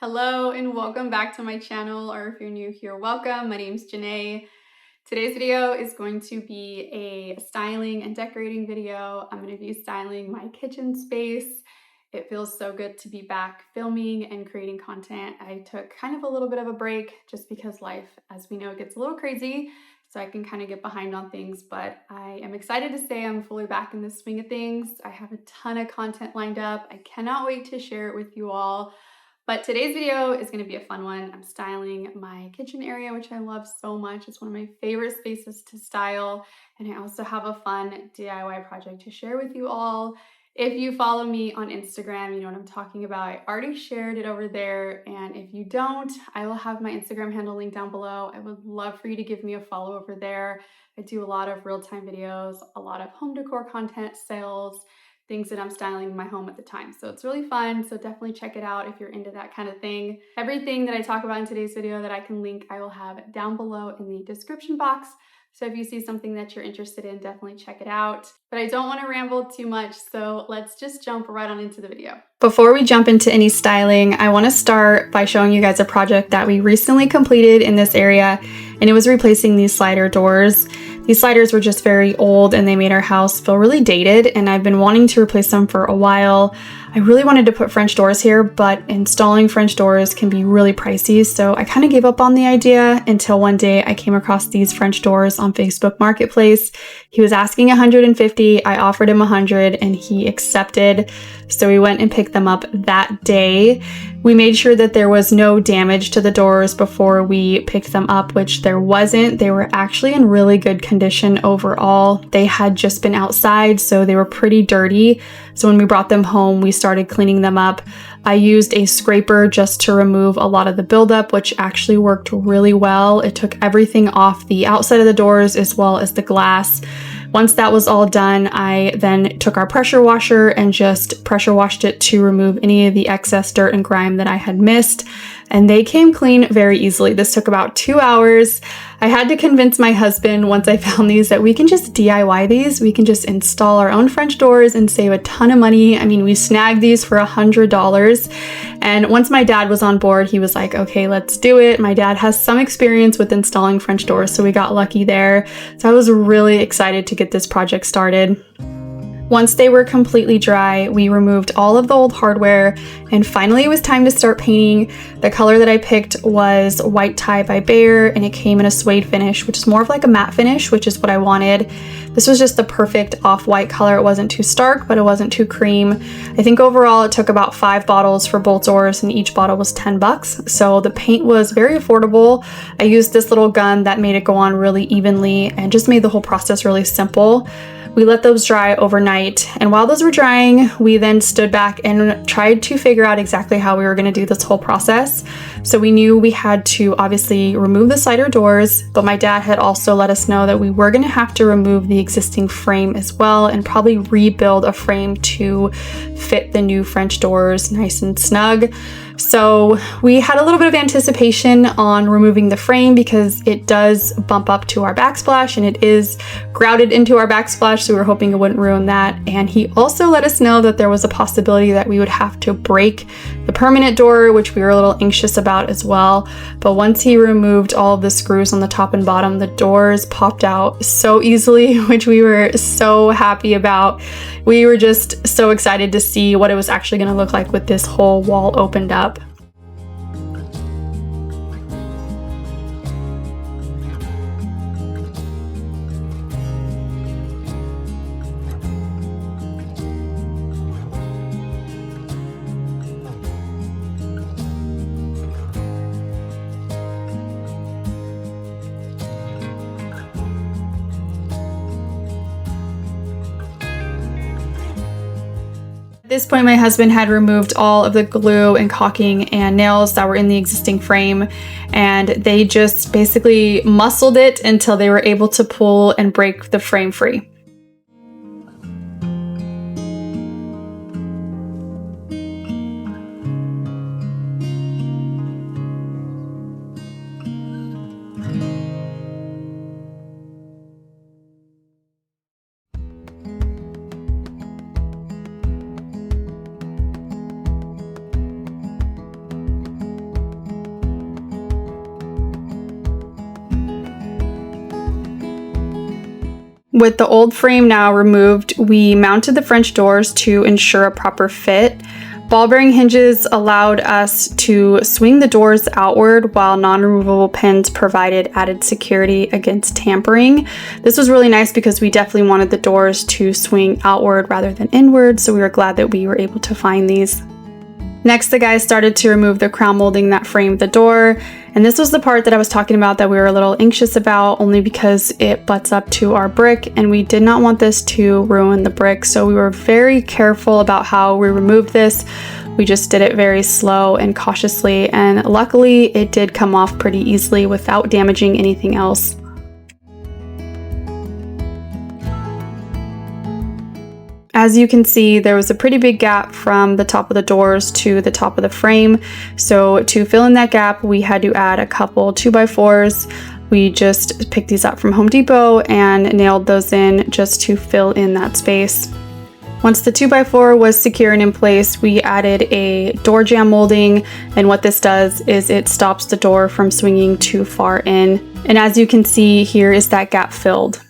Hello and welcome back to my channel, or if you're new here, welcome. My name's Janae. Today's video is going to be a styling and decorating video. I'm going to be styling my kitchen space. It feels so good to be back filming and creating content. I took kind of a little bit of a break just because life, as we know, gets a little crazy, so I can kind of get behind on things, but I am excited to say I'm fully back in the swing of things. I have a ton of content lined up. I cannot wait to share it with you all. But today's video is going to be a fun one. I'm styling my kitchen area, which I love so much. It's one of my favorite spaces to style. And I also have a fun DIY project to share with you all. If you follow me on Instagram, you know what I'm talking about. I already shared it over there. And if you don't, I will have my Instagram handle linked down below. I would love for you to give me a follow over there. I do a lot of real-time videos, a lot of home decor content, sales, things that I'm styling in my home at the time. So it's really fun. So definitely check it out if you're into that kind of thing. Everything that I talk about in today's video that I can link, I will have down below in the description box. So if you see something that you're interested in, definitely check it out. But I don't want to ramble too much, so let's just jump right on into the video. Before we jump into any styling, I want to start by showing you guys a project that we recently completed in this area, and it was replacing these slider doors. These sliders were just very old and they made our house feel really dated, and I've been wanting to replace them for a while. I really wanted to put French doors here, but installing French doors can be really pricey, so I kind of gave up on the idea until one day I came across these French doors on Facebook Marketplace. He was asking $150, I offered him $100 and he accepted. So we went and picked them up that day. We made sure that there was no damage to the doors before we picked them up, which there wasn't. They were actually in really good condition overall. They had just been outside, so they were pretty dirty. So when we brought them home, we started cleaning them up. I used a scraper just to remove a lot of the buildup, which actually worked really well. It took everything off the outside of the doors as well as the glass. Once that was all done, I then took our pressure washer and just pressure washed it to remove any of the excess dirt and grime that I had missed. And they came clean very easily. This took about 2 hours. I had to convince my husband once I found these that we can just DIY these. We can just install our own French doors and save a ton of money. I mean, we snagged these for $100. And once my dad was on board, he was like, okay, let's do it. My dad has some experience with installing French doors, so we got lucky there. So I was really excited to get this project started. Once they were completely dry, we removed all of the old hardware, and finally it was time to start painting. The color that I picked was White Tie by Behr, and it came in a suede finish, which is more of like a matte finish, which is what I wanted. This was just the perfect off-white color. It wasn't too stark, but it wasn't too cream. I think overall it took about 5 bottles for both doors, and each bottle was $10. So the paint was very affordable. I used this little gun that made it go on really evenly and just made the whole process really simple. We let those dry overnight, and while those were drying, we then stood back and tried to figure out exactly how we were going to do this whole process. So we knew we had to obviously remove the slider doors, but my dad had also let us know that we were going to have to remove the existing frame as well and probably rebuild a frame to fit the new French doors nice and snug. So we had a little bit of anticipation on removing the frame because it does bump up to our backsplash and it is grouted into our backsplash, so we were hoping it wouldn't ruin that. And he also let us know that there was a possibility that we would have to break the permanent door, which we were a little anxious about as well. But once he removed all of the screws on the top and bottom, the doors popped out so easily, which we were so happy about. We were just so excited to see what it was actually going to look like with this whole wall opened up. At this point, my husband had removed all of the glue and caulking and nails that were in the existing frame, and they just basically muscled it until they were able to pull and break the frame free. With the old frame now removed, we mounted the French doors to ensure a proper fit. Ball bearing hinges allowed us to swing the doors outward, while non-removable pins provided added security against tampering. This was really nice because we definitely wanted the doors to swing outward rather than inward, so we were glad that we were able to find these. Next, the guys started to remove the crown molding that framed the door, and this was the part that I was talking about that we were a little anxious about, only because it butts up to our brick and we did not want this to ruin the brick, so we were very careful about how we removed this. We just did it very slow and cautiously, and luckily it did come off pretty easily without damaging anything else. As you can see, there was a pretty big gap from the top of the doors to the top of the frame. So to fill in that gap, we had to add a couple 2x4s. We just picked these up from Home Depot and nailed those in just to fill in that space. Once the 2x4 was secure and in place, we added a door jamb molding, and what this does is it stops the door from swinging too far in. And as you can see, here is that gap filled.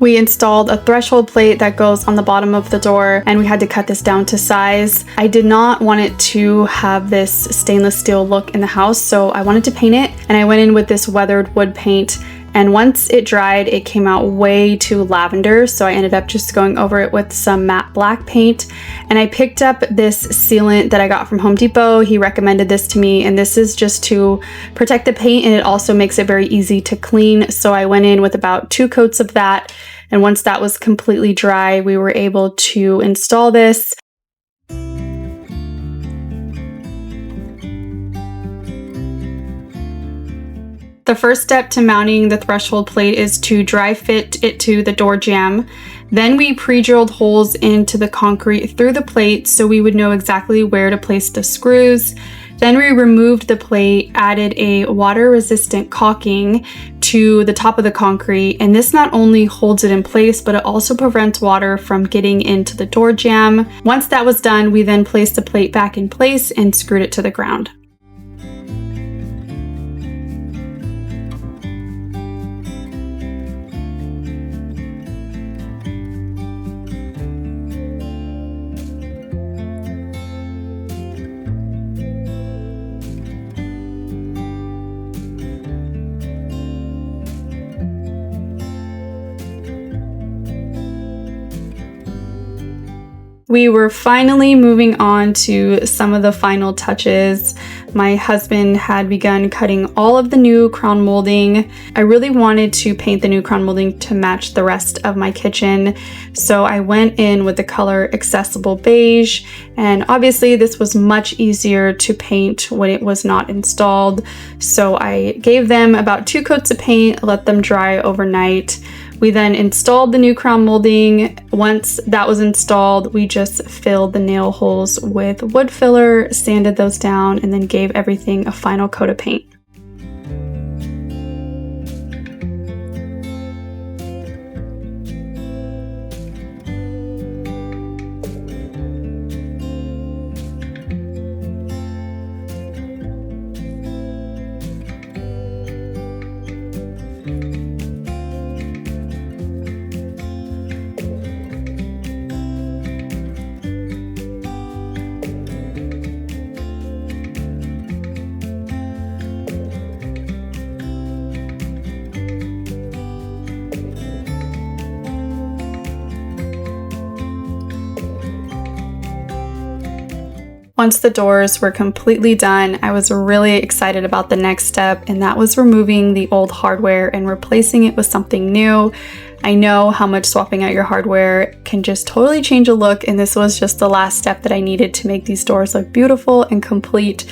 We installed a threshold plate that goes on the bottom of the door, and we had to cut this down to size. I did not want it to have this stainless steel look in the house, so I wanted to paint it, and I went in with this weathered wood paint. And once it dried, it came out way too lavender, so I ended up just going over it with some matte black paint. And I picked up this sealant that I got from Home Depot. He recommended this to me, and this is just to protect the paint, and it also makes it very easy to clean. So I went in with about 2 coats of that, and once that was completely dry, we were able to install this. The first step to mounting the threshold plate is to dry fit it to the door jamb. Then we pre-drilled holes into the concrete through the plate so we would know exactly where to place the screws. Then we removed the plate, added a water-resistant caulking to the top of the concrete, and this not only holds it in place, but it also prevents water from getting into the door jamb. Once that was done, we then placed the plate back in place and screwed it to the ground. We were finally moving on to some of the final touches. My husband had begun cutting all of the new crown molding. I really wanted to paint the new crown molding to match the rest of my kitchen, so I went in with the color Accessible Beige, and obviously this was much easier to paint when it was not installed, so I gave them about 2 coats of paint, let them dry overnight. We then installed the new crown molding. Once that was installed, we just filled the nail holes with wood filler, sanded those down, and then gave everything a final coat of paint. Once the doors were completely done, I was really excited about the next step, and that was removing the old hardware and replacing it with something new. I know how much swapping out your hardware can just totally change a look, and this was just the last step that I needed to make these doors look beautiful and complete.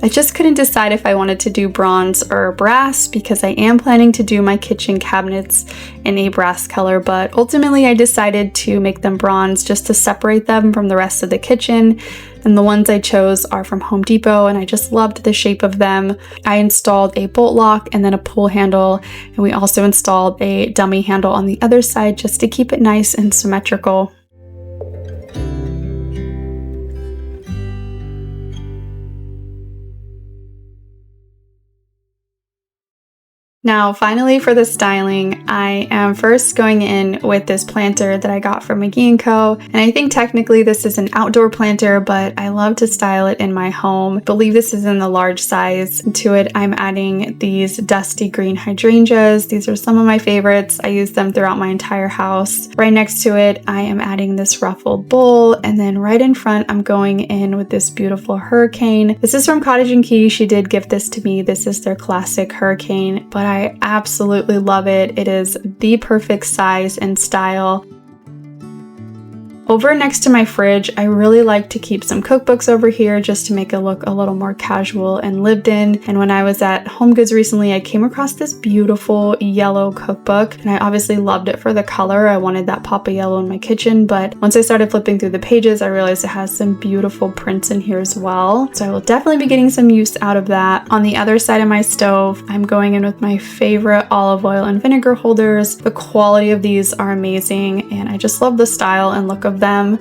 I just couldn't decide if I wanted to do bronze or brass because I am planning to do my kitchen cabinets in a brass color, but ultimately I decided to make them bronze just to separate them from the rest of the kitchen. And the ones I chose are from Home Depot, and I just loved the shape of them. I installed a bolt lock and then a pull handle, and we also installed a dummy handle on the other side just to keep it nice and symmetrical. Now, finally for the styling, I am first going in with this planter that I got from mcgee&co. And I think technically this is an outdoor planter, but I love to style it in my home. I believe this is in the large size. To it, I'm adding these dusty green hydrangeas. These are some of my favorites. I use them throughout my entire house. Right next to it, I am adding this ruffled bowl. And then right in front, I'm going in with this beautiful hurricane. This is from Cottage & Key. She did gift this to me. This is their classic hurricane, but I absolutely love it. It is the perfect size and style. Over next to my fridge, I really like to keep some cookbooks over here just to make it look a little more casual and lived in. And when I was at HomeGoods recently, I came across this beautiful yellow cookbook, and I obviously loved it for the color. I wanted that pop of yellow in my kitchen, but once I started flipping through the pages, I realized it has some beautiful prints in here as well. So I will definitely be getting some use out of that. On the other side of my stove, I'm going in with my favorite olive oil and vinegar holders. The quality of these are amazing, and I just love the style and look of them.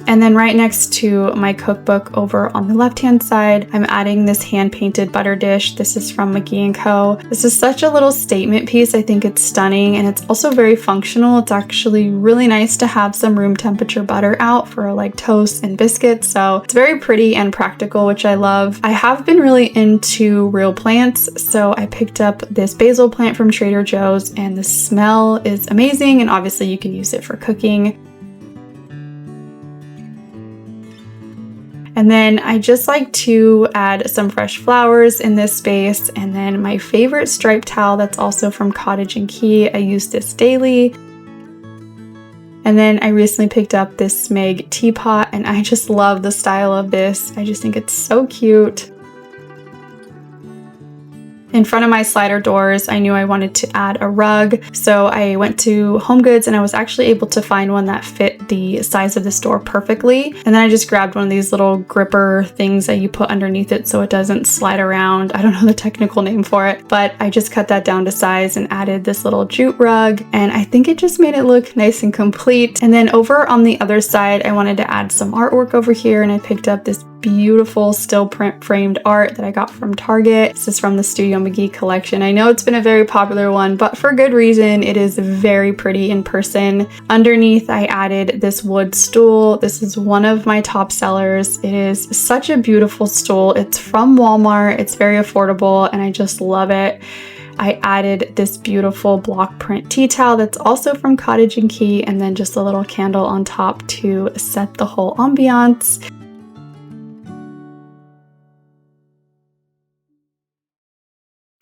And then right next to my cookbook over on the left-hand side, I'm adding this hand-painted butter dish. This is from mcgee&co. This is such a little statement piece. I think it's stunning, and it's also very functional. It's actually really nice to have some room temperature butter out for like toast and biscuits. So it's very pretty and practical, which I love. I have been really into real plants, so I picked up this basil plant from Trader Joe's, and the smell is amazing, and obviously you can use it for cooking. And then I just like to add some fresh flowers in this space. And then my favorite striped towel that's also from Cottage & Key. I use this daily. And then I recently picked up this Smeg teapot, and I just love the style of this. I just think it's so cute. In front of my slider doors, I knew I wanted to add a rug, so I went to HomeGoods and I was actually able to find one that fit the size of this door perfectly. And then I just grabbed one of these little gripper things that you put underneath it so it doesn't slide around. I don't know the technical name for it, but I just cut that down to size and added this little jute rug, and I think it just made it look nice and complete. And then over on the other side, I wanted to add some artwork over here, and I picked up this beautiful still print framed art that I got from Target. This is from the Studio McGee collection. I know it's been a very popular one, but for good reason. It is very pretty in person. Underneath, I added this wood stool. This is one of my top sellers. It is such a beautiful stool. It's from Walmart. It's very affordable, and I just love it. I added this beautiful block print tea towel that's also from Cottage & Key, and then just a little candle on top to set the whole ambiance.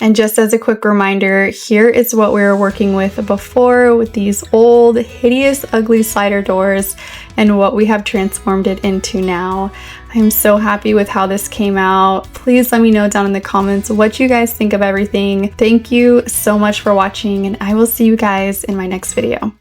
And just as a quick reminder, here is what we were working with before with these old, hideous, ugly slider doors and what we have transformed it into now. I'm so happy with how this came out. Please let me know down in the comments what you guys think of everything. Thank you so much for watching, and I will see you guys in my next video.